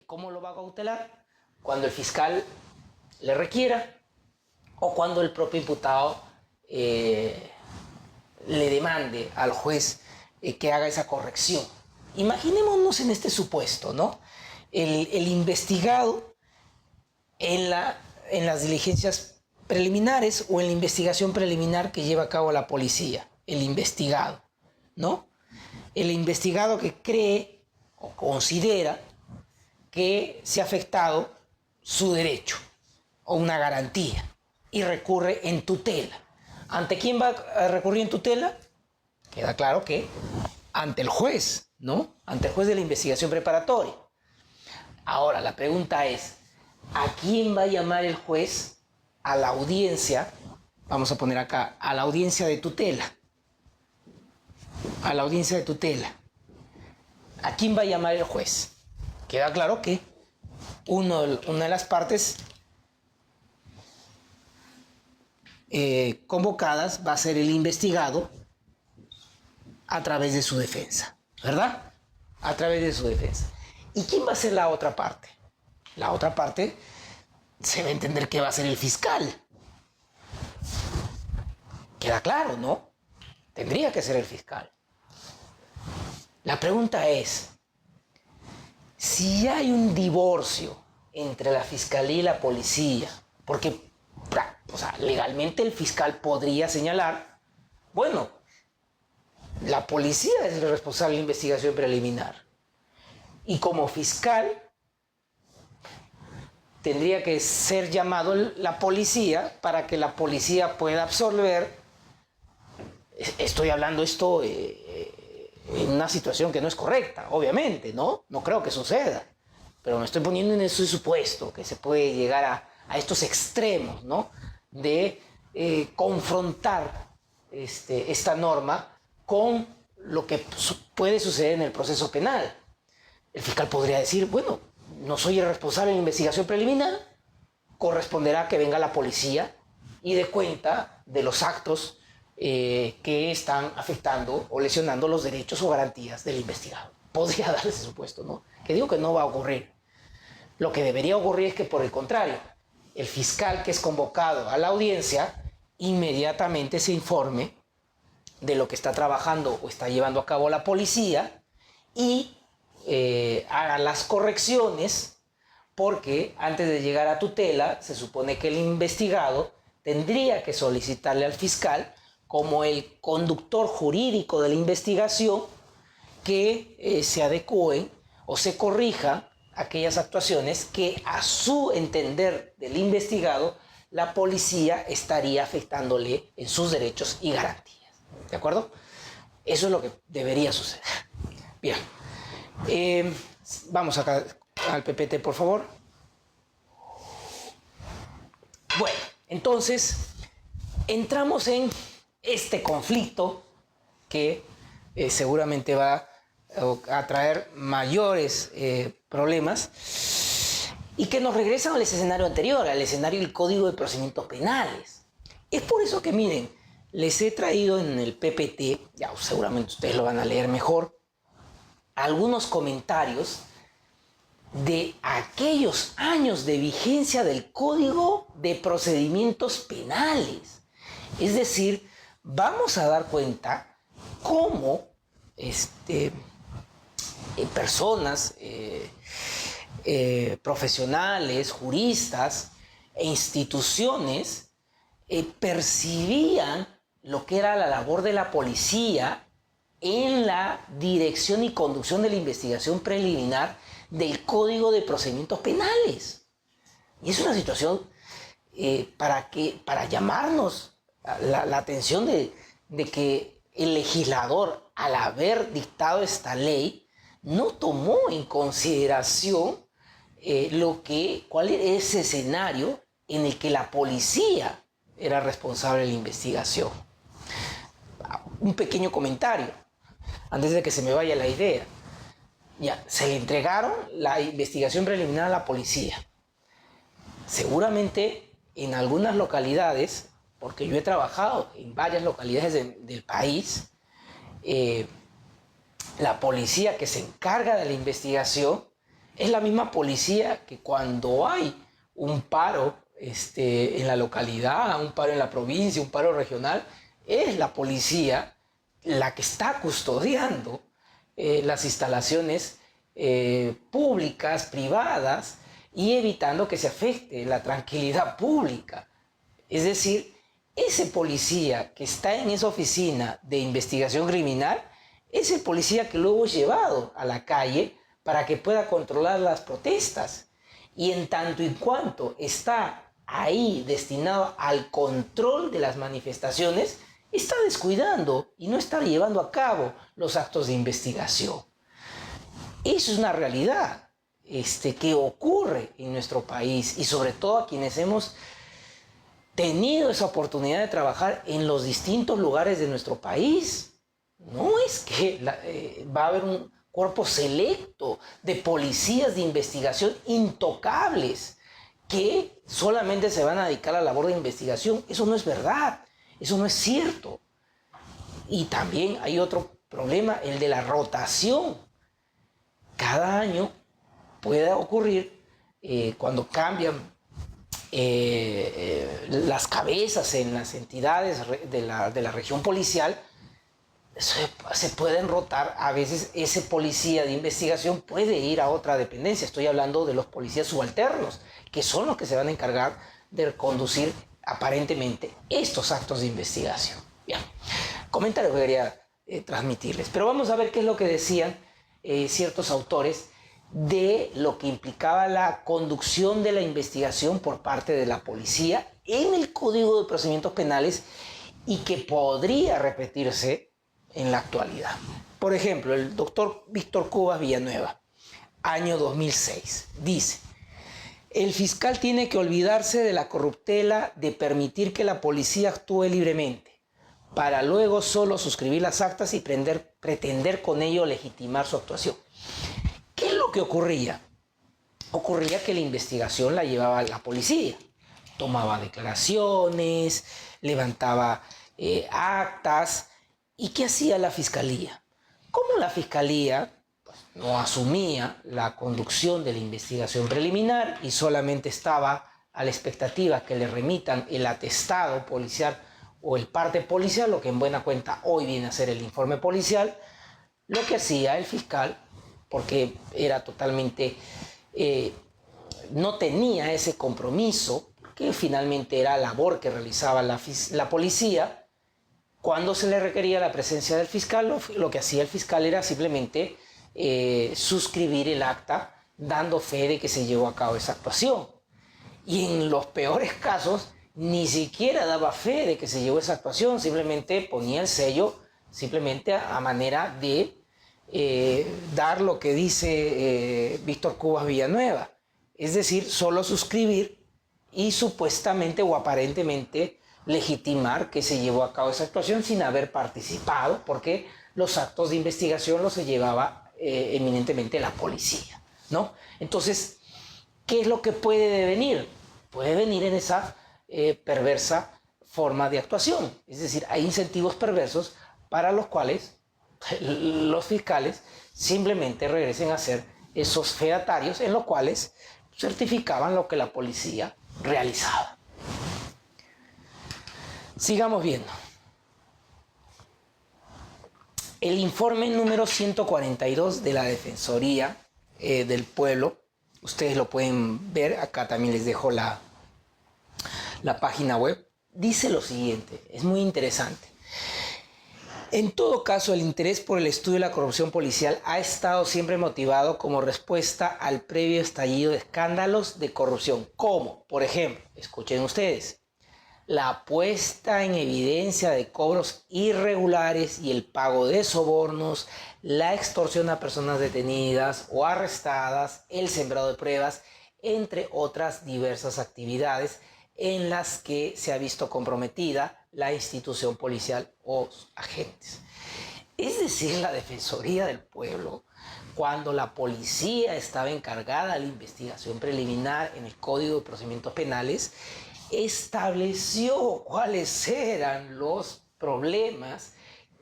¿Cómo lo va a cautelar? Cuando el fiscal le requiera o cuando el propio imputado le demande al juez que haga esa corrección. Imaginémonos en este supuesto, ¿no? El investigado en las diligencias preliminares o en la investigación preliminar que lleva a cabo la policía. El investigado, ¿no? El investigado que cree o considera que se ha afectado su derecho o una garantía y recurre en tutela. ¿Ante quién va a recurrir en tutela? Queda claro que ante el juez, ¿no? Ante el juez de la investigación preparatoria. Ahora, la pregunta es, ¿a quién va a llamar el juez a la audiencia? Vamos a poner acá, a la audiencia de tutela. A la audiencia de tutela. ¿A quién va a llamar el juez? Queda claro que una de las partes convocadas va a ser el investigado a través de su defensa, ¿verdad? A través de su defensa. ¿Y quién va a ser la otra parte? La otra parte se va a entender que va a ser el fiscal. Queda claro, ¿no? Tendría que ser el fiscal. La pregunta es, si hay un divorcio entre la fiscalía y la policía, porque legalmente el fiscal podría señalar, bueno, la policía es el responsable de la investigación preliminar. Y como fiscal tendría que ser llamado la policía para que la policía pueda absolver. Estoy hablando esto en una situación que no es correcta, obviamente, ¿no? No creo que suceda. Pero me estoy poniendo en ese supuesto que se puede llegar a estos extremos, ¿no? De confrontar esta norma con lo que puede suceder en el proceso penal. El fiscal podría decir, bueno, no soy el responsable de la investigación preliminar, corresponderá que venga la policía y dé cuenta de los actos que están afectando o lesionando los derechos o garantías del investigado. Podría darse ese supuesto, ¿no? Que digo que no va a ocurrir. Lo que debería ocurrir es que, por el contrario, el fiscal que es convocado a la audiencia inmediatamente se informe de lo que está trabajando o está llevando a cabo la policía y haga las correcciones, porque antes de llegar a tutela se supone que el investigado tendría que solicitarle al fiscal, como el conductor jurídico de la investigación, que se adecúen o se corrijan aquellas actuaciones que a su entender del investigado la policía estaría afectándole en sus derechos y garantías. ¿De acuerdo? Eso es lo que debería suceder. Bien. Vamos acá al PPT, por favor. Bueno, entonces entramos en este conflicto que seguramente va a traer mayores problemas y que nos regresan al escenario anterior, al escenario del Código de Procedimientos Penales. Es por eso que, miren, les he traído en el PPT, ya seguramente ustedes lo van a leer mejor, algunos comentarios de aquellos años de vigencia del Código de Procedimientos Penales. Es decir, vamos a dar cuenta cómo personas, profesionales, juristas e instituciones percibían lo que era la labor de la policía en la dirección y conducción de la investigación preliminar del Código de Procedimientos Penales. Y es una situación para llamarnos la atención de que el legislador, al haber dictado esta ley, no tomó en consideración cuál era ese escenario en el que la policía era responsable de la investigación. Un pequeño comentario, antes de que se me vaya la idea. Ya, se le entregaron la investigación preliminar a la policía. Seguramente en algunas localidades, porque yo he trabajado en varias localidades del país, la policía que se encarga de la investigación Es la misma policía que cuando hay un paro en la localidad, un paro en la provincia, un paro regional, es la policía la que está custodiando las instalaciones públicas, privadas, y evitando que se afecte la tranquilidad pública. Es decir, ese policía que está en esa oficina de investigación criminal es el policía que luego es llevado a la calle para que pueda controlar las protestas. Y en tanto y cuanto está ahí destinado al control de las manifestaciones, está descuidando y no está llevando a cabo los actos de investigación. Eso es una realidad que ocurre en nuestro país, y sobre todo a quienes hemos tenido esa oportunidad de trabajar en los distintos lugares de nuestro país. No es que va a haber un cuerpo selecto de policías de investigación intocables que solamente se van a dedicar a la labor de investigación. Eso no es verdad, eso no es cierto. Y también hay otro problema, el de la rotación. Cada año puede ocurrir cuando cambian las cabezas en las entidades de la región policial, se pueden rotar. A veces ese policía de investigación puede ir a otra dependencia. Estoy hablando de los policías subalternos, que son los que se van a encargar de conducir aparentemente estos actos de investigación. Bien, comentario que quería transmitirles. Pero vamos a ver qué es lo que decían ciertos autores de lo que implicaba la conducción de la investigación por parte de la policía en el Código de Procedimientos Penales y que podría repetirse en la actualidad. Por ejemplo, el doctor Víctor Cubas Villanueva, año 2006, dice: el fiscal tiene que olvidarse de la corruptela de permitir que la policía actúe libremente, para luego solo suscribir las actas y pretender con ello legitimar su actuación. ¿Qué es lo que ocurría? Ocurría que la investigación la llevaba la policía. Tomaba declaraciones, levantaba actas. ¿Y qué hacía la fiscalía? Como la fiscalía no asumía la conducción de la investigación preliminar y solamente estaba a la expectativa que le remitan el atestado policial o el parte policial, lo que en buena cuenta hoy viene a ser el informe policial, lo que hacía el fiscal, porque era totalmente, no tenía ese compromiso, que finalmente era labor que realizaba la policía, cuando se le requería la presencia del fiscal, lo que hacía el fiscal era simplemente suscribir el acta, dando fe de que se llevó a cabo esa actuación. Y en los peores casos, ni siquiera daba fe de que se llevó esa actuación, simplemente ponía el sello, simplemente a manera de dar lo que dice Víctor Cubas Villanueva, es decir, solo suscribir y supuestamente o aparentemente legitimar que se llevó a cabo esa actuación sin haber participado, porque los actos de investigación los se llevaba eminentemente la policía, ¿no? Entonces, ¿qué es lo que puede devenir? Puede venir en esa perversa forma de actuación, es decir, hay incentivos perversos para los cuales los fiscales simplemente regresen a ser esos fedatarios en los cuales certificaban lo que la policía realizaba. Sigamos viendo. El informe número 142 de la Defensoría del Pueblo, ustedes lo pueden ver, acá también les dejo la página web, dice lo siguiente, es muy interesante. En todo caso, el interés por el estudio de la corrupción policial ha estado siempre motivado como respuesta al previo estallido de escándalos de corrupción, como, por ejemplo, escuchen ustedes, la puesta en evidencia de cobros irregulares y el pago de sobornos, la extorsión a personas detenidas o arrestadas, el sembrado de pruebas, entre otras diversas actividades en las que se ha visto comprometida la institución policial o agentes. Es decir, la Defensoría del Pueblo, cuando la policía estaba encargada de la investigación preliminar en el Código de Procedimientos Penales, estableció cuáles eran los problemas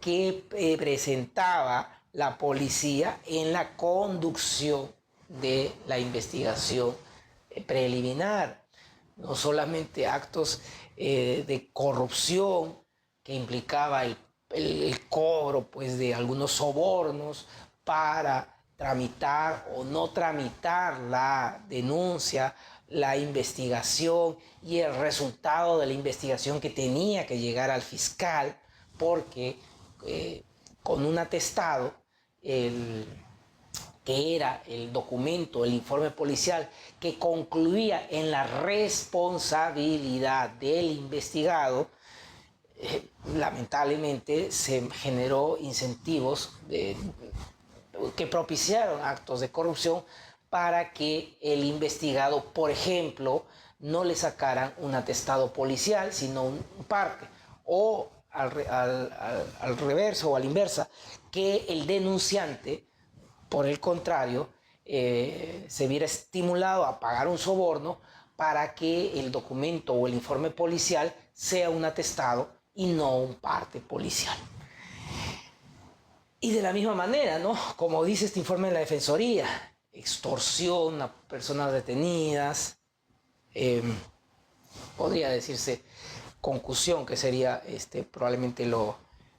que presentaba la policía en la conducción de la investigación preliminar. No solamente actos de corrupción que implicaba el cobro pues, de algunos sobornos para tramitar o no tramitar la denuncia, la investigación y el resultado de la investigación que tenía que llegar al fiscal, porque con un atestado, que era el documento, el informe policial, que concluía en la responsabilidad del investigado, lamentablemente se generó incentivos que propiciaron actos de corrupción para que el investigado, por ejemplo, no le sacaran un atestado policial, sino un parte, o al reverso o a la inversa, que el denunciante, por el contrario, se viera estimulado a pagar un soborno para que el documento o el informe policial sea un atestado y no un parte policial. Y de la misma manera, ¿no? Como dice este informe de la Defensoría, extorsión a personas detenidas, podría decirse concusión, que sería probablemente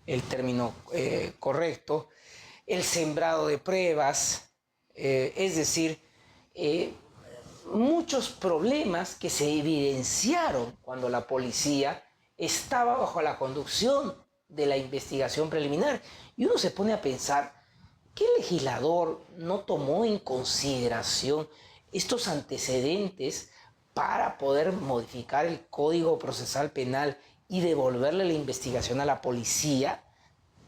el término correcto, el sembrado de pruebas, es decir, muchos problemas que se evidenciaron cuando la policía estaba bajo la conducción de la investigación preliminar. Y uno se pone a pensar, ¿qué legislador no tomó en consideración estos antecedentes para poder modificar el Código Procesal Penal y devolverle la investigación a la policía?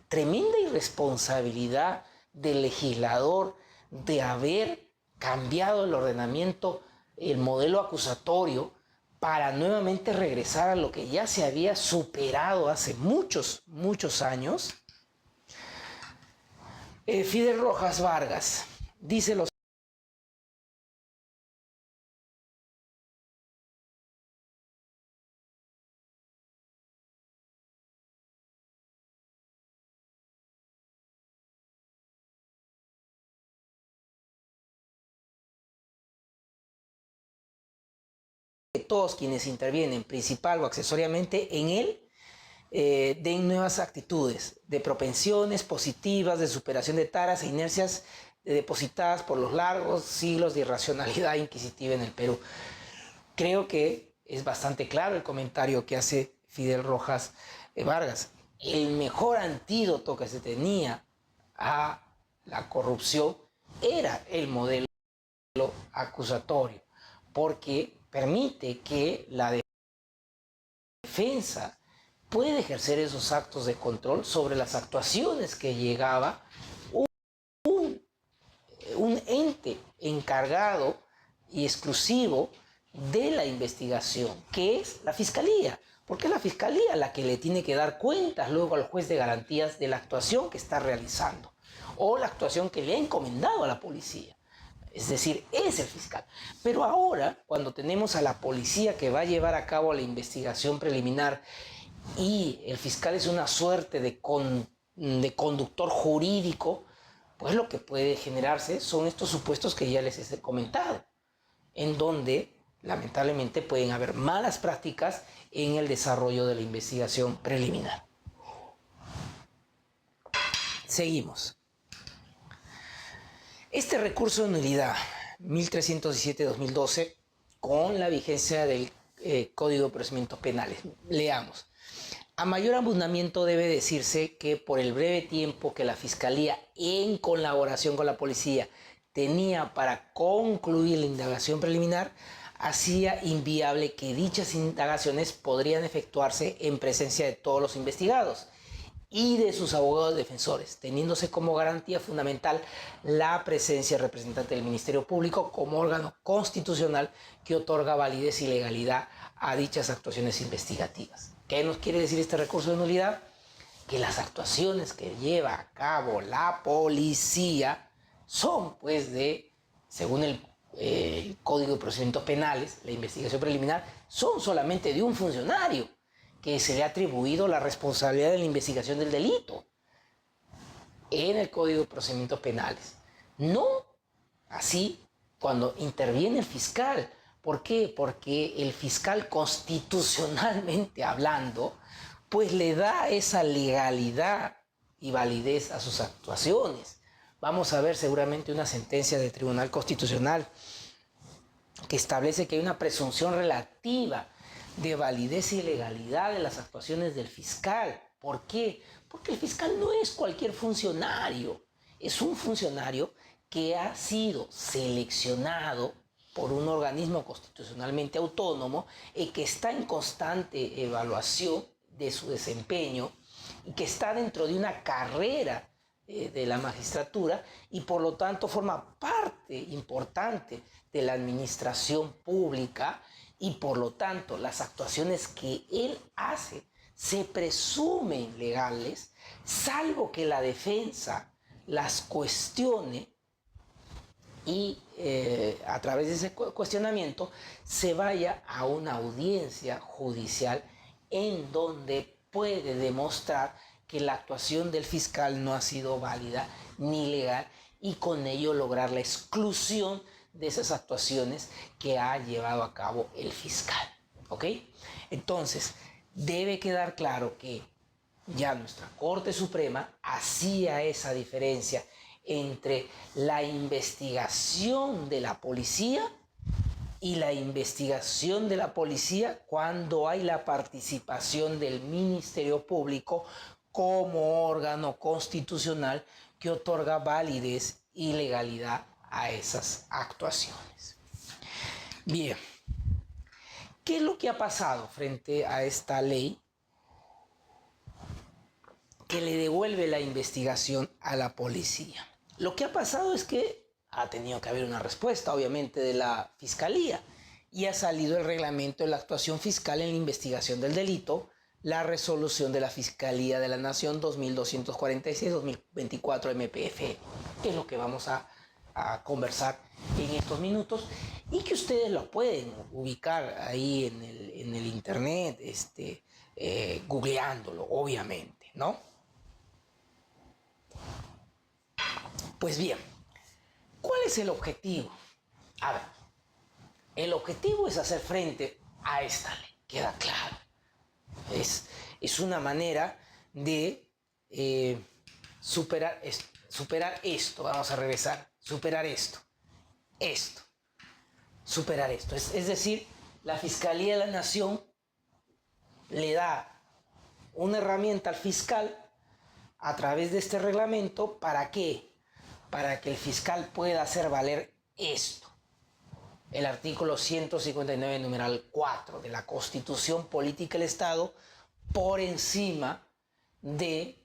Tremenda irresponsabilidad del legislador de haber cambiado el ordenamiento, el modelo acusatorio, para nuevamente regresar a lo que ya se había superado hace muchos años. Fidel Rojas Vargas dice lo que todos quienes intervienen principal o accesoriamente en él den nuevas actitudes de propensiones positivas, de superación de taras e inercias depositadas por los largos siglos de irracionalidad inquisitiva en el Perú. Creo que es bastante claro el comentario que hace Fidel Rojas Vargas. El mejor antídoto que se tenía a la corrupción era el modelo acusatorio, porque permite que la defensa puede ejercer esos actos de control sobre las actuaciones que llegaba un ente encargado y exclusivo de la investigación, que es la Fiscalía, porque es la Fiscalía la que le tiene que dar cuentas luego al juez de garantías de la actuación que está realizando o la actuación que le ha encomendado a la policía. Es decir, es el fiscal. Pero ahora, cuando tenemos a la policía que va a llevar a cabo la investigación preliminar y el fiscal es una suerte de conductor jurídico, pues lo que puede generarse son estos supuestos que ya les he comentado, en donde lamentablemente pueden haber malas prácticas en el desarrollo de la investigación preliminar. Seguimos. Este recurso de nulidad 1317-2012 con la vigencia del Código de Procedimientos Penales. Leamos. A mayor abundamiento debe decirse que por el breve tiempo que la Fiscalía, en colaboración con la policía, tenía para concluir la indagación preliminar, hacía inviable que dichas indagaciones podrían efectuarse en presencia de todos los investigados y de sus abogados defensores, teniéndose como garantía fundamental la presencia del representante del Ministerio Público como órgano constitucional que otorga validez y legalidad a dichas actuaciones investigativas. ¿Qué nos quiere decir este recurso de nulidad? Que las actuaciones que lleva a cabo la policía son, pues, según el Código de Procedimientos Penales, la investigación preliminar, son solamente de un funcionario que se le ha atribuido la responsabilidad de la investigación del delito en el Código de Procedimientos Penales. No así cuando interviene el fiscal. ¿Por qué? Porque el fiscal, constitucionalmente hablando, pues le da esa legalidad y validez a sus actuaciones. Vamos a ver seguramente una sentencia del Tribunal Constitucional que establece que hay una presunción relativa de validez y legalidad de las actuaciones del fiscal. ¿Por qué? Porque el fiscal no es cualquier funcionario, es un funcionario que ha sido seleccionado por un organismo constitucionalmente autónomo y que está en constante evaluación de su desempeño y que está dentro de una carrera de la magistratura y por lo tanto forma parte importante de la administración pública y por lo tanto las actuaciones que él hace se presumen legales, salvo que la defensa las cuestione y a través de ese cuestionamiento se vaya a una audiencia judicial en donde puede demostrar que la actuación del fiscal no ha sido válida ni legal y con ello lograr la exclusión de esas actuaciones que ha llevado a cabo el fiscal. ¿Ok? Entonces, debe quedar claro que ya nuestra Corte Suprema hacía esa diferencia entre la investigación de la policía y la investigación de la policía cuando hay la participación del Ministerio Público como órgano constitucional que otorga validez y legalidad a esas actuaciones. Bien, ¿qué es lo que ha pasado frente a esta ley que le devuelve la investigación a la policía? Lo que ha pasado es que ha tenido que haber una respuesta, obviamente, de la Fiscalía y ha salido el reglamento de la actuación fiscal en la investigación del delito, la resolución de la Fiscalía de la Nación 2246-2024 MPF, que es lo que vamos a conversar en estos minutos y que ustedes lo pueden ubicar ahí en el internet, googleándolo, obviamente, ¿no? Pues bien, ¿cuál es el objetivo? A ver, el objetivo es hacer frente a esta ley, queda claro. Es una manera de superar esto, vamos a regresar, superar esto, superar esto. Es decir, la Fiscalía de la Nación le da una herramienta al fiscal a través de este reglamento. ¿Para qué? Para que el fiscal pueda hacer valer esto. El artículo 159, numeral 4 de la Constitución Política del Estado por encima del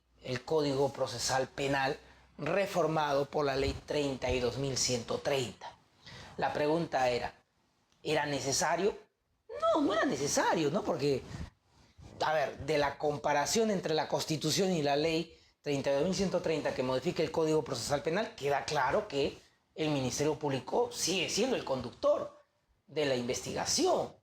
Código Procesal Penal reformado por la Ley 32.130. La pregunta ¿era necesario? No, no era necesario, ¿no? Porque, a ver, de la comparación entre la Constitución y la Ley 32.130 que modifica el Código Procesal Penal, queda claro que el Ministerio Público sigue siendo el conductor de la investigación.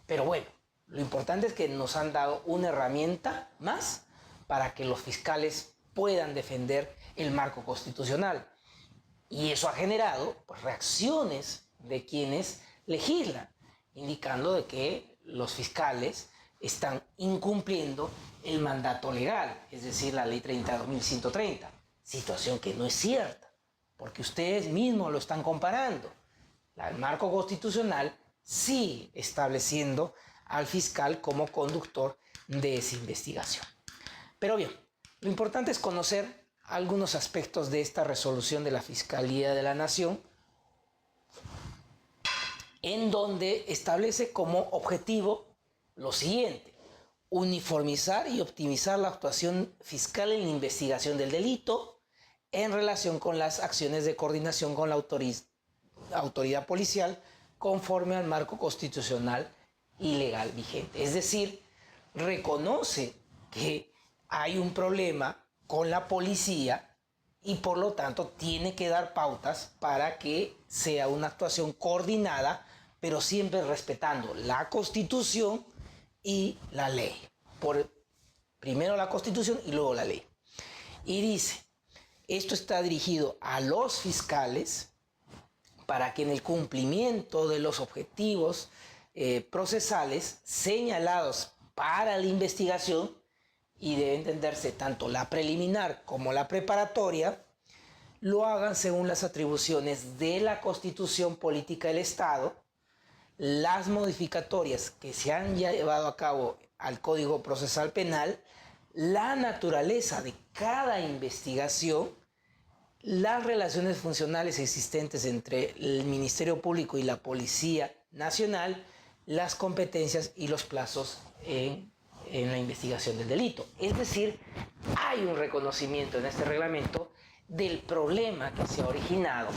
Pero bueno, lo importante es que nos han dado una herramienta más para que los fiscales puedan defender el marco constitucional. Y eso ha generado pues, reacciones de quienes legislan, indicando de que los fiscales están incumpliendo el mandato legal, es decir, la ley 32.130, situación que no es cierta, porque ustedes mismos lo están comparando. El marco constitucional sigue estableciendo al fiscal como conductor de esa investigación. Pero bien, lo importante es conocer algunos aspectos de esta resolución de la Fiscalía de la Nación, en donde establece como objetivo lo siguiente: uniformizar y optimizar la actuación fiscal en la investigación del delito en relación con las acciones de coordinación con la autoridad policial conforme al marco constitucional y legal vigente. Es decir, reconoce que hay un problema con la policía y por lo tanto tiene que dar pautas para que sea una actuación coordinada, pero siempre respetando la Constitución y la ley. Primero la Constitución y luego la ley. Y dice, esto está dirigido a los fiscales para que en el cumplimiento de los objetivos procesales señalados para la investigación, y debe entenderse tanto la preliminar como la preparatoria, lo hagan según las atribuciones de la Constitución Política del Estado, las modificatorias que se han llevado a cabo al Código Procesal Penal, la naturaleza de cada investigación, las relaciones funcionales existentes entre el Ministerio Público y la Policía Nacional, las competencias y los plazos en la investigación del delito. Es decir, hay un reconocimiento en este reglamento del problema que se ha originado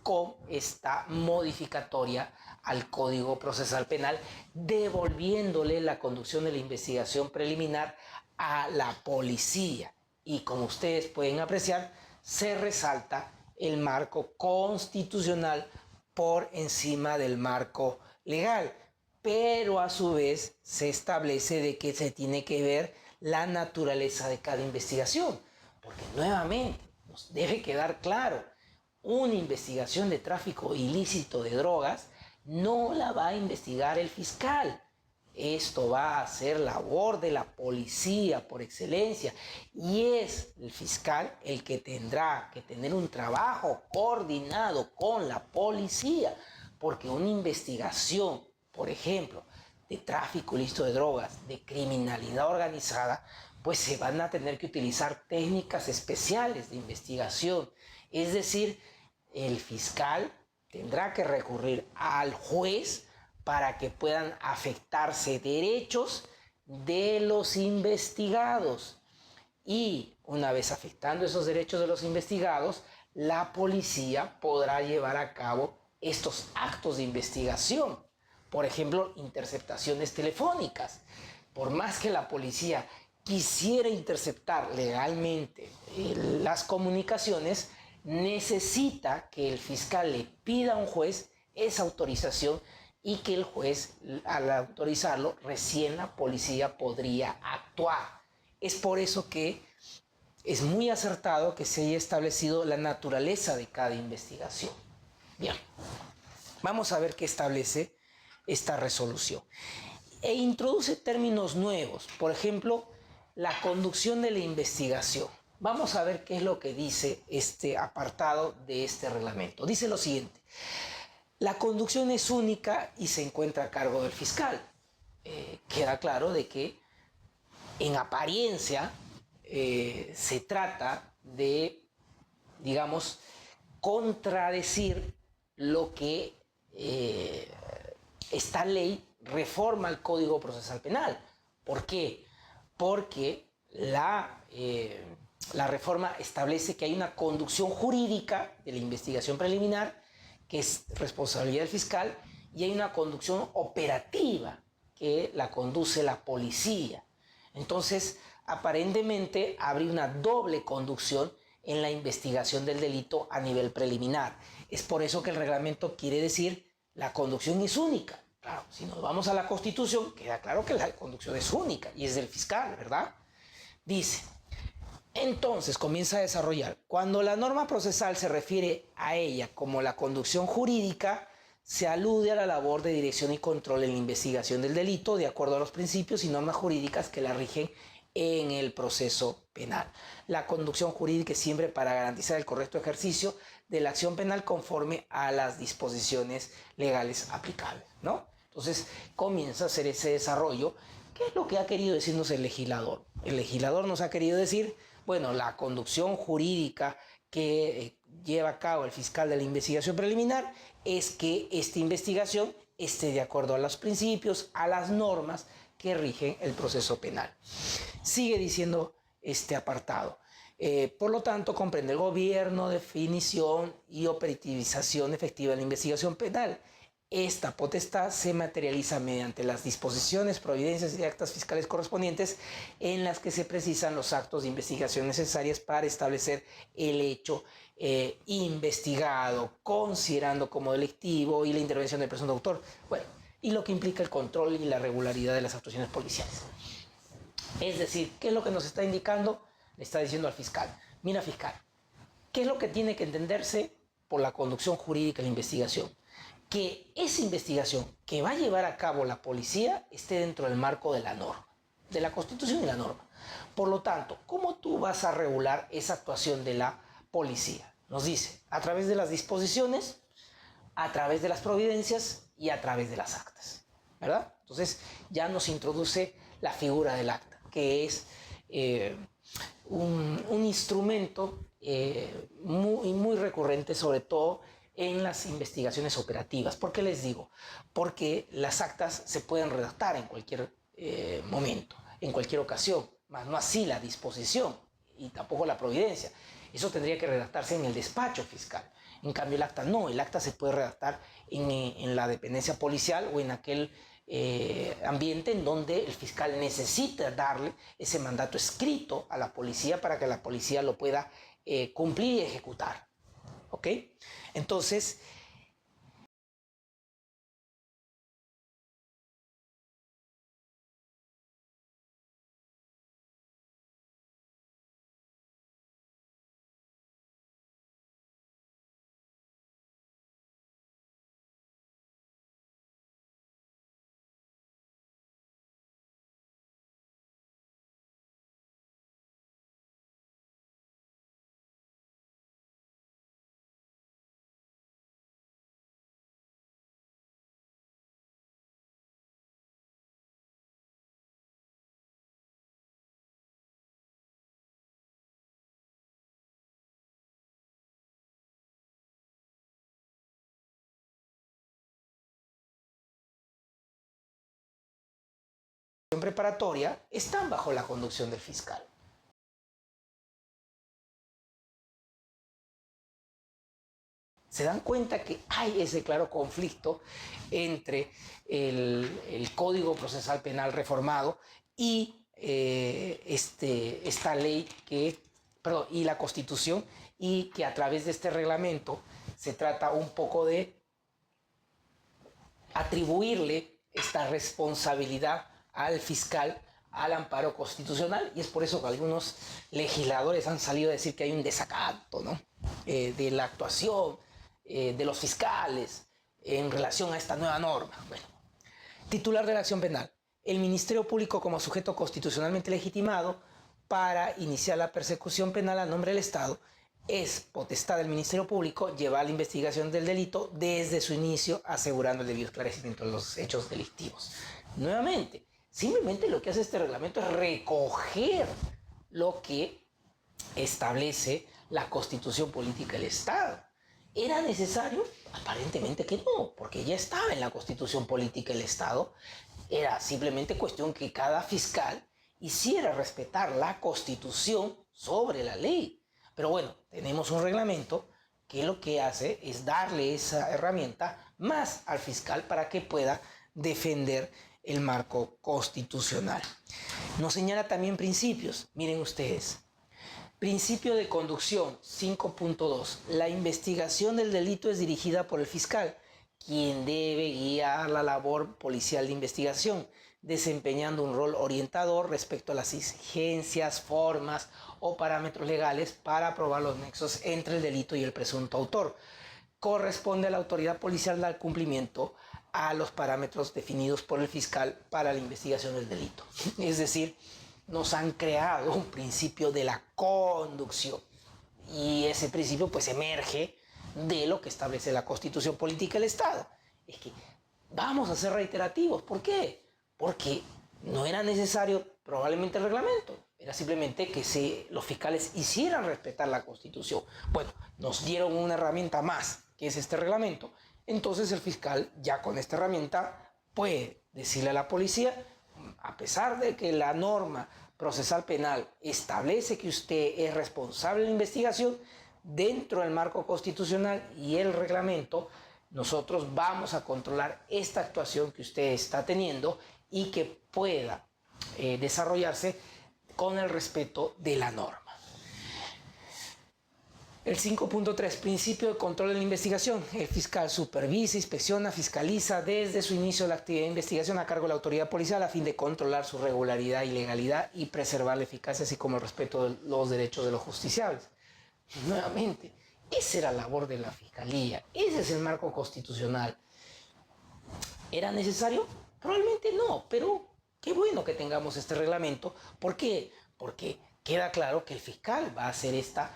con esta modificatoria al Código Procesal Penal, devolviéndole la conducción de la investigación preliminar a la policía. Y como ustedes pueden apreciar, se resalta el marco constitucional por encima del marco legal, pero a su vez se establece de que se tiene que ver la naturaleza de cada investigación, porque nuevamente nos debe quedar claro, una investigación de tráfico ilícito de drogas no la va a investigar el fiscal. Esto va a ser labor de la policía por excelencia, y es el fiscal el que tendrá que tener un trabajo coordinado con la policía, porque una investigación, por ejemplo, de tráfico ilícito de drogas, de criminalidad organizada, pues se van a tener que utilizar técnicas especiales de investigación. Es decir, el fiscal tendrá que recurrir al juez para que puedan afectarse derechos de los investigados. Y una vez afectando esos derechos de los investigados, la policía podrá llevar a cabo estos actos de investigación. Por ejemplo, interceptaciones telefónicas. Por más que la policía quisiera interceptar legalmente las comunicaciones, necesita que el fiscal le pida a un juez esa autorización, y que el juez, al autorizarlo, recién la policía podría actuar. Es por eso que es muy acertado que se haya establecido la naturaleza de cada investigación. Bien, vamos a ver qué establece esta resolución. E introduce términos nuevos, por ejemplo, la conducción de la investigación. Vamos a ver qué es lo que dice este apartado de este reglamento. Dice lo siguiente: la conducción es única y se encuentra a cargo del fiscal. Queda claro de que en apariencia se trata de, digamos, contradecir lo que esta ley reforma el Código Procesal Penal. ¿Por qué? Porque la reforma establece que hay una conducción jurídica de la investigación preliminar, que es responsabilidad del fiscal, y hay una conducción operativa que la conduce la policía. Entonces, aparentemente habría una doble conducción en la investigación del delito a nivel preliminar. Es por eso que el reglamento quiere decir la conducción es única. Claro, si nos vamos a la Constitución, queda claro que la conducción es única y es del fiscal, ¿verdad? Dice: entonces comienza a desarrollar. Cuando la norma procesal se refiere a ella como la conducción jurídica, se alude a la labor de dirección y control en la investigación del delito de acuerdo a los principios y normas jurídicas que la rigen en el proceso penal. La conducción jurídica es siempre para garantizar el correcto ejercicio de la acción penal conforme a las disposiciones legales aplicables, ¿no? Entonces comienza a hacer ese desarrollo. ¿Qué es lo que ha querido decirnos el legislador? El legislador nos ha querido decir, bueno, la conducción jurídica que lleva a cabo el fiscal de la investigación preliminar es que esta investigación esté de acuerdo a los principios, a las normas que rigen el proceso penal. Sigue diciendo este apartado. Por lo tanto, comprende el gobierno, definición y operativización efectiva de la investigación penal. Esta potestad se materializa mediante las disposiciones, providencias y actas fiscales correspondientes en las que se precisan los actos de investigación necesarios para establecer el hecho investigado, considerando como delictivo y la intervención del presunto autor. Bueno, y lo que implica el control y la regularidad de las actuaciones policiales. Es decir, ¿qué es lo que nos está indicando? Le está diciendo al fiscal: mira, fiscal, ¿qué es lo que tiene que entenderse por la conducción jurídica de la investigación, que esa investigación que va a llevar a cabo la policía esté dentro del marco de la norma, de la Constitución y la norma. Por lo tanto, ¿cómo tú vas a regular esa actuación de la policía? Nos dice, a través de las disposiciones, a través de las providencias y a través de las actas, ¿verdad? Entonces ya nos introduce la figura del acta, que es un instrumento muy recurrente, sobre todo en las investigaciones operativas. ¿Por qué les digo? Porque las actas se pueden redactar en cualquier momento, en cualquier ocasión, más no así la disposición y tampoco la providencia. Eso tendría que redactarse en el despacho fiscal. En cambio, el acta no. El acta se puede redactar en la dependencia policial o en aquel ambiente en donde el fiscal necesita darle ese mandato escrito a la policía para que la policía lo pueda cumplir y ejecutar. ¿Ok? Entonces, en preparatoria están bajo la conducción del fiscal. Se dan cuenta que hay ese claro conflicto entre el Código Procesal Penal reformado y esta ley y la Constitución, y que a través de este reglamento se trata un poco de atribuirle esta responsabilidad al fiscal, al amparo constitucional, y es por eso que algunos legisladores han salido a decir que hay un desacato, ¿no? De la actuación de los fiscales en relación a esta nueva norma. Bueno, titular de la acción penal: el Ministerio Público como sujeto constitucionalmente legitimado para iniciar la persecución penal a nombre del Estado. Es potestad del Ministerio Público llevar la investigación del delito desde su inicio, asegurando el debido esclarecimiento de los hechos delictivos. Nuevamente, simplemente lo que hace este reglamento es recoger lo que establece la Constitución Política del Estado. ¿Era necesario? Aparentemente que no, porque ya estaba en la Constitución Política del Estado. Era simplemente cuestión que cada fiscal hiciera respetar la Constitución sobre la ley. Pero bueno, tenemos un reglamento que lo que hace es darle esa herramienta más al fiscal para que pueda defender el marco constitucional. Nos señala también principios. Miren ustedes. Principio de conducción 5.2. La investigación del delito es dirigida por el fiscal, quien debe guiar la labor policial de investigación, desempeñando un rol orientador respecto a las exigencias, formas o parámetros legales para probar los nexos entre el delito y el presunto autor. Corresponde a la autoridad policial dar cumplimiento a los parámetros definidos por el fiscal para la investigación del delito. Es decir, nos han creado un principio de la conducción, y ese principio pues emerge de lo que establece la Constitución Política del Estado. Es que vamos a ser reiterativos. ¿Por qué? Porque no era necesario probablemente el reglamento, era simplemente que los fiscales hicieran respetar la Constitución. Bueno, nos dieron una herramienta más, que es este reglamento. Entonces el fiscal ya con esta herramienta puede decirle a la policía: a pesar de que la norma procesal penal establece que usted es responsable de la investigación, dentro del marco constitucional y el reglamento, nosotros vamos a controlar esta actuación que usted está teniendo y que pueda desarrollarse con el respeto de la norma. El 5.3, principio de control de la investigación. El fiscal supervisa, inspecciona, fiscaliza desde su inicio de la actividad de investigación a cargo de la autoridad policial a fin de controlar su regularidad y legalidad y preservar la eficacia, así como el respeto de los derechos de los justiciables. Nuevamente, Esa era la labor de la Fiscalía, ese es el marco constitucional. ¿Era necesario? Probablemente no, pero qué bueno que tengamos este reglamento. ¿Por qué? Porque queda claro que el fiscal va a hacer esta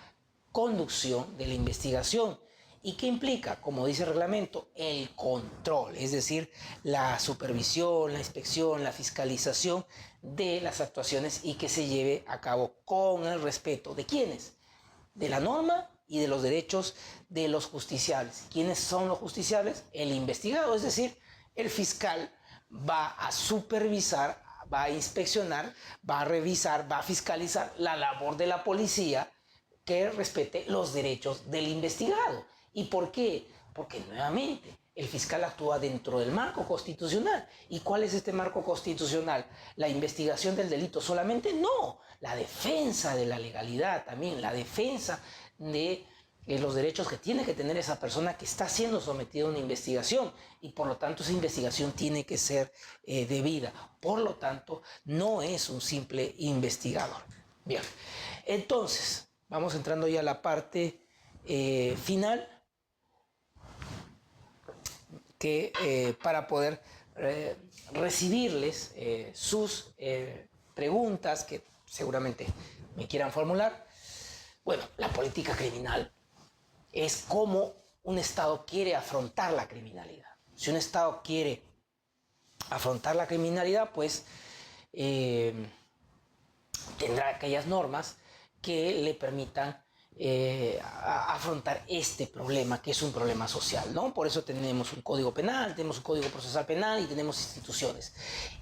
conducción de la investigación. ¿Y qué implica? Como dice el reglamento, el control, es decir, la supervisión, la inspección, la fiscalización de las actuaciones y que se lleve a cabo con el respeto de ¿quiénes? De la norma y de los derechos de los justiciables. ¿Quiénes son los justiciables? El investigado, es decir, el fiscal va a supervisar, va a inspeccionar, va a revisar, va a fiscalizar la labor de la policía que respete los derechos del investigado. ¿Y por qué? Porque nuevamente el fiscal actúa dentro del marco constitucional. ¿Y cuál es este marco constitucional? ¿La investigación del delito solamente? No, la defensa de la legalidad también, la defensa de los derechos que tiene que tener esa persona que está siendo sometida a una investigación y por lo tanto esa investigación tiene que ser debida. Por lo tanto, no es un simple investigador. Bien, entonces, vamos entrando ya a la parte final, que para poder recibirles sus preguntas que seguramente me quieran formular. Bueno, la política criminal es cómo un Estado quiere afrontar la criminalidad. Si un Estado quiere afrontar la criminalidad, pues tendrá aquellas normas que le permitan afrontar este problema, que es un problema social, ¿no? Por eso tenemos un código penal, tenemos un código procesal penal y tenemos instituciones.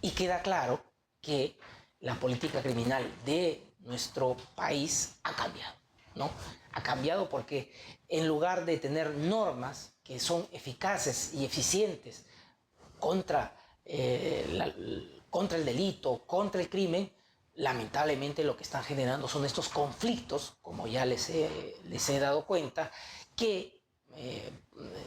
Y queda claro que la política criminal de nuestro país ha cambiado, ¿no? Ha cambiado porque en lugar de tener normas que son eficaces y eficientes contra, contra el delito, contra el crimen, lamentablemente lo que están generando son estos conflictos, como ya les he dado cuenta, que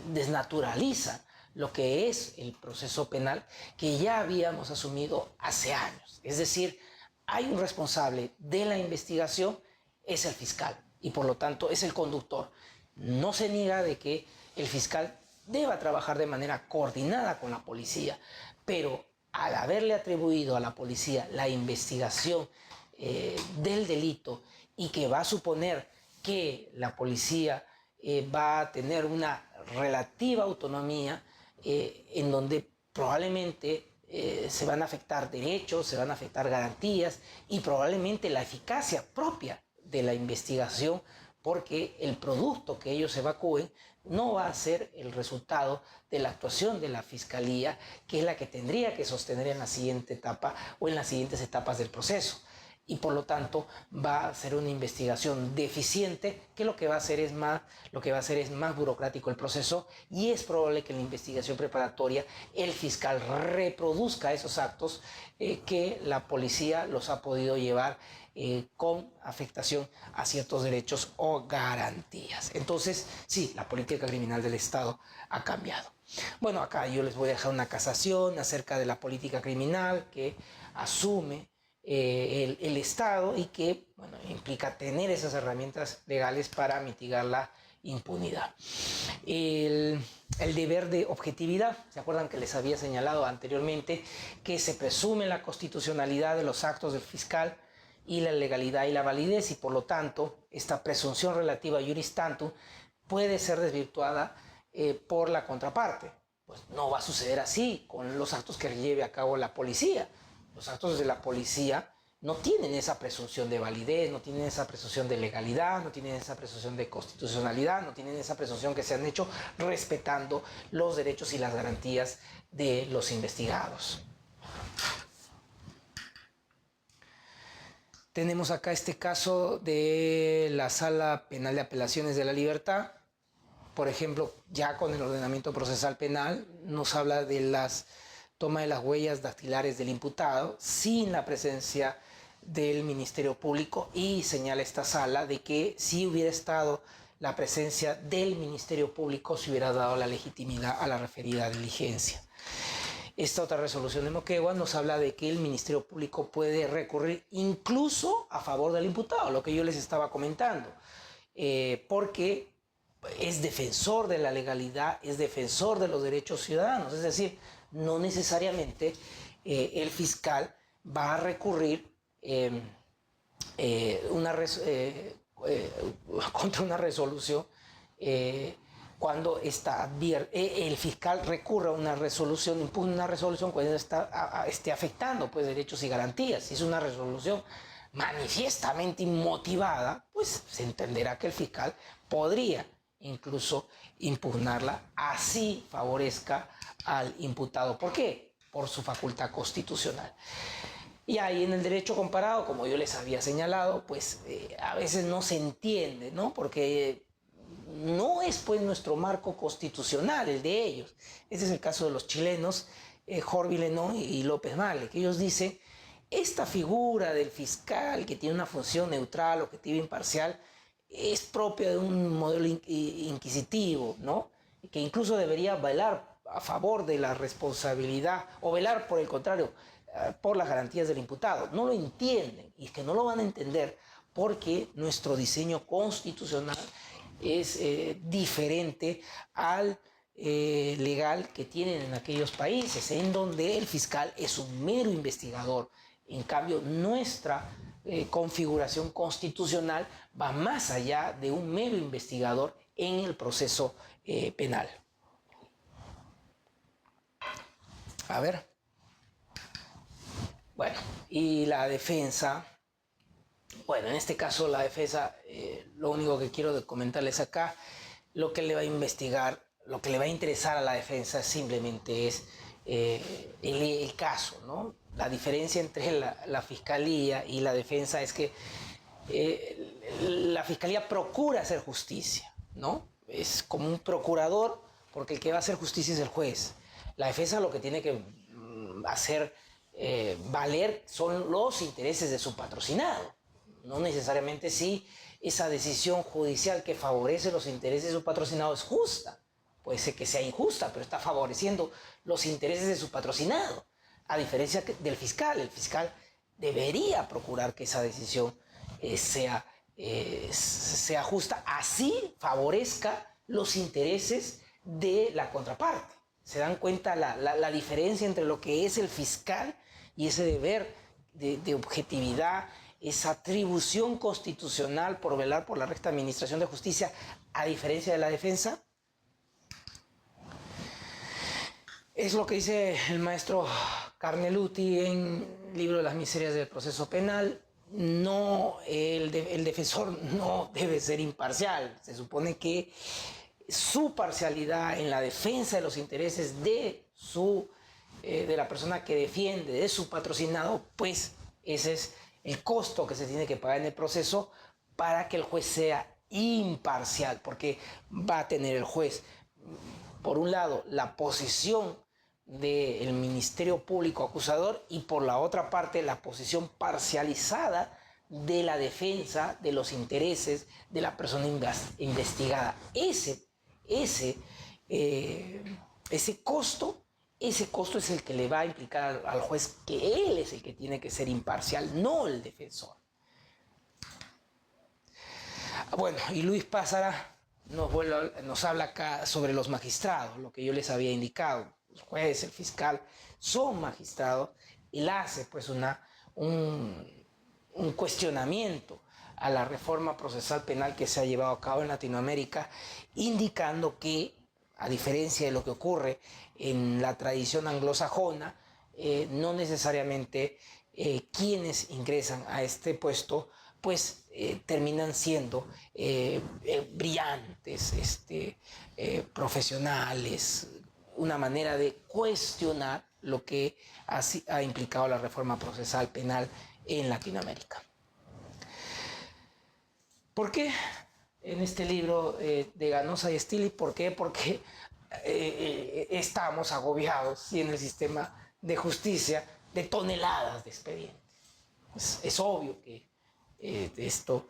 desnaturalizan lo que es el proceso penal que ya habíamos asumido hace años. Es decir, hay un responsable de la investigación, es el fiscal, y por lo tanto es el conductor. No se niega de que el fiscal deba trabajar de manera coordinada con la policía, pero al haberle atribuido a la policía la investigación del delito y que va a suponer que la policía va a tener una relativa autonomía en donde probablemente se van a afectar derechos, se van a afectar garantías y probablemente la eficacia propia de la investigación, porque el producto que ellos evacúen no va a ser el resultado de la actuación de la fiscalía, que es la que tendría que sostener en la siguiente etapa o en las siguientes etapas del proceso. Y por lo tanto va a ser una investigación deficiente, que lo que va a hacer es más burocrático el proceso, y es probable que en la investigación preparatoria el fiscal reproduzca esos actos que la policía los ha podido llevar con afectación a ciertos derechos o garantías. Entonces, sí, la política criminal del Estado ha cambiado. Bueno, acá yo les voy a dejar una casación acerca de la política criminal que asume el Estado y que, bueno, implica tener esas herramientas legales para mitigar la impunidad. El deber de objetividad, ¿se acuerdan que les había señalado anteriormente que se presume la constitucionalidad de los actos del fiscal y la legalidad y la validez, y por lo tanto esta presunción relativa juris tantum puede ser desvirtuada por la contraparte? Pues no va a suceder así con los actos que lleve a cabo la policía. Los actos de la policía no tienen esa presunción de validez, no tienen esa presunción de legalidad, no tienen esa presunción de constitucionalidad, no tienen esa presunción que se han hecho respetando los derechos y las garantías de los investigados. Tenemos acá este caso de la Sala Penal de Apelaciones de la Libertad. Por ejemplo, ya con el ordenamiento procesal penal nos habla de las toma de las huellas dactilares del imputado sin la presencia del Ministerio Público, y señala esta sala de que si hubiera estado la presencia del Ministerio Público se hubiera dado la legitimidad a la referida diligencia. Esta otra resolución de Moquegua nos habla de que el Ministerio Público puede recurrir incluso a favor del imputado, lo que yo les estaba comentando, porque es defensor de la legalidad, es defensor de los derechos ciudadanos. Es decir, no necesariamente el fiscal va a recurrir contra una resolución cuando el fiscal recurra a una resolución, impugna una resolución cuando esté afectando pues, derechos y garantías. Si es una resolución manifiestamente inmotivada, pues se entenderá que el fiscal podría incluso impugnarla, así favorezca al imputado. ¿Por qué? Por su facultad constitucional. Y ahí en el derecho comparado, como yo les había señalado, pues a veces no se entiende, ¿no? Porque no es pues nuestro marco constitucional el de ellos. Ese es el caso de los chilenos, Jorge Villeneuve y López Male, que ellos dicen, esta figura del fiscal que tiene una función neutral, objetiva, imparcial, es propia de un modelo inquisitivo, ¿no? Que incluso debería velar a favor de la responsabilidad o velar, por el contrario, por las garantías del imputado. No lo entienden y es que no lo van a entender porque nuestro diseño constitucional es diferente al legal que tienen en aquellos países, en donde el fiscal es un mero investigador. En cambio, nuestra configuración constitucional va más allá de un mero investigador en el proceso penal. A ver. Bueno, y la defensa. Bueno, en este caso la defensa, lo único que quiero comentarles acá, lo que le va a investigar, lo que le va a interesar a la defensa simplemente es el caso, ¿no? La diferencia entre la fiscalía y la defensa es que la fiscalía procura hacer justicia, ¿no? Es como un procurador, porque el que va a hacer justicia es el juez. La defensa lo que tiene que hacer valer son los intereses de su patrocinado. No necesariamente si esa decisión judicial que favorece los intereses de su patrocinado es justa. Puede ser que sea injusta, pero está favoreciendo los intereses de su patrocinado. A diferencia del fiscal, el fiscal debería procurar que esa decisión sea justa, así favorezca los intereses de la contraparte. ¿Se dan cuenta la diferencia entre lo que es el fiscal y ese deber de objetividad, esa atribución constitucional por velar por la recta administración de justicia, a diferencia de la defensa? Es lo que dice el maestro Carneluti en el libro de las miserias del proceso penal. No, el defensor no debe ser imparcial. Se supone que su parcialidad en la defensa de los intereses de la persona que defiende, de su patrocinado, pues ese es el costo que se tiene que pagar en el proceso para que el juez sea imparcial, porque va a tener el juez, por un lado, la posición del Ministerio Público acusador y por la otra parte la posición parcializada de la defensa de los intereses de la persona investigada. Ese costo es el que le va a implicar al juez que él es el que tiene que ser imparcial, no el defensor. Bueno, y Luis Pázara nos habla acá sobre los magistrados, lo que yo les había indicado. Los jueces, el fiscal, son magistrados. Él hace pues un cuestionamiento a la reforma procesal penal que se ha llevado a cabo en Latinoamérica, indicando que, a diferencia de lo que ocurre en la tradición anglosajona, no necesariamente quienes ingresan a este puesto pues terminan siendo brillantes, profesionales, una manera de cuestionar lo que ha implicado la reforma procesal penal en Latinoamérica. ¿Por qué en este libro de Ganosa y Stili? ¿Por qué? Porque estamos agobiados y en el sistema de justicia de toneladas de expedientes. Es obvio que esto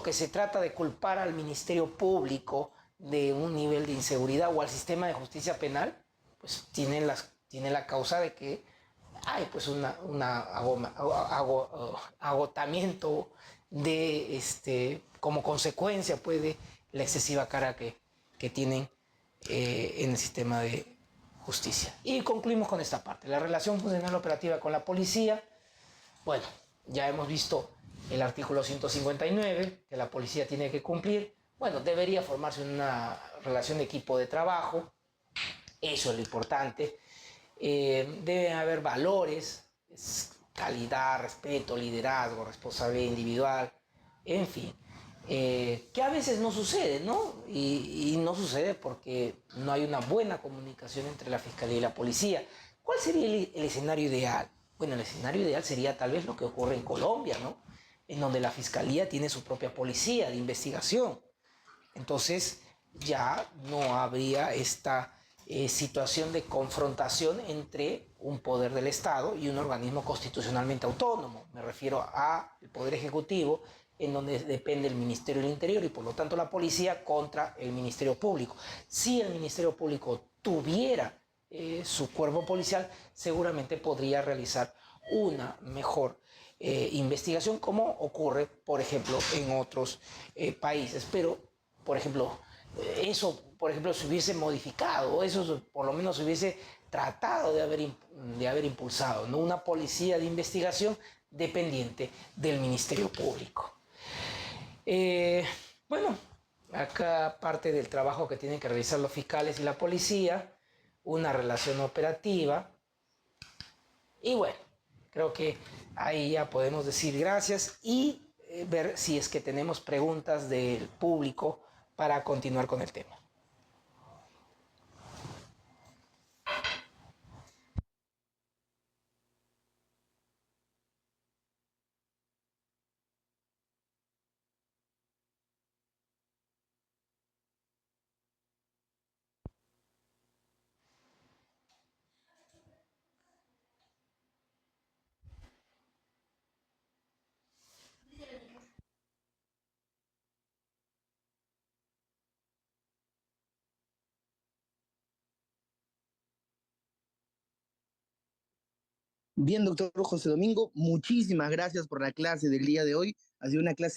que se trata de culpar al Ministerio Público de un nivel de inseguridad o al sistema de justicia penal, pues tiene la causa de que hay pues un agotamiento de como consecuencia pues, la excesiva carga que tienen en el sistema de justicia. Y concluimos con esta parte. La relación funcional operativa con la policía. Bueno, ya hemos visto el artículo 159, que la policía tiene que cumplir. Bueno, debería formarse una relación de equipo de trabajo. Eso es lo importante. Deben haber valores, calidad, respeto, liderazgo, responsabilidad individual, en fin. Que a veces no sucede, ¿no? Y no sucede porque no hay una buena comunicación entre la Fiscalía y la Policía. ¿Cuál sería el escenario ideal? Bueno, el escenario ideal sería tal vez lo que ocurre en Colombia, ¿no? En donde la Fiscalía tiene su propia policía de investigación. Entonces ya no habría esta situación de confrontación entre un poder del Estado y un organismo constitucionalmente autónomo. Me refiero al Poder Ejecutivo, en donde depende el Ministerio del Interior y por lo tanto la policía contra el Ministerio Público. Si el Ministerio Público tuviera su cuerpo policial, seguramente podría realizar una mejor investigación, como ocurre, por ejemplo, en otros países. Pero, por ejemplo, eso, por ejemplo, se hubiese modificado, eso por lo menos se hubiese tratado de haber impulsado, ¿no? Una policía de investigación dependiente del Ministerio Público. Eh, bueno, acá parte del trabajo que tienen que realizar los fiscales y la policía, una relación operativa. Y bueno, creo que ahí ya podemos decir gracias y ver si es que tenemos preguntas del público para continuar con el tema. Bien, doctor José Domingo, muchísimas gracias por la clase del día de hoy. Ha sido una clase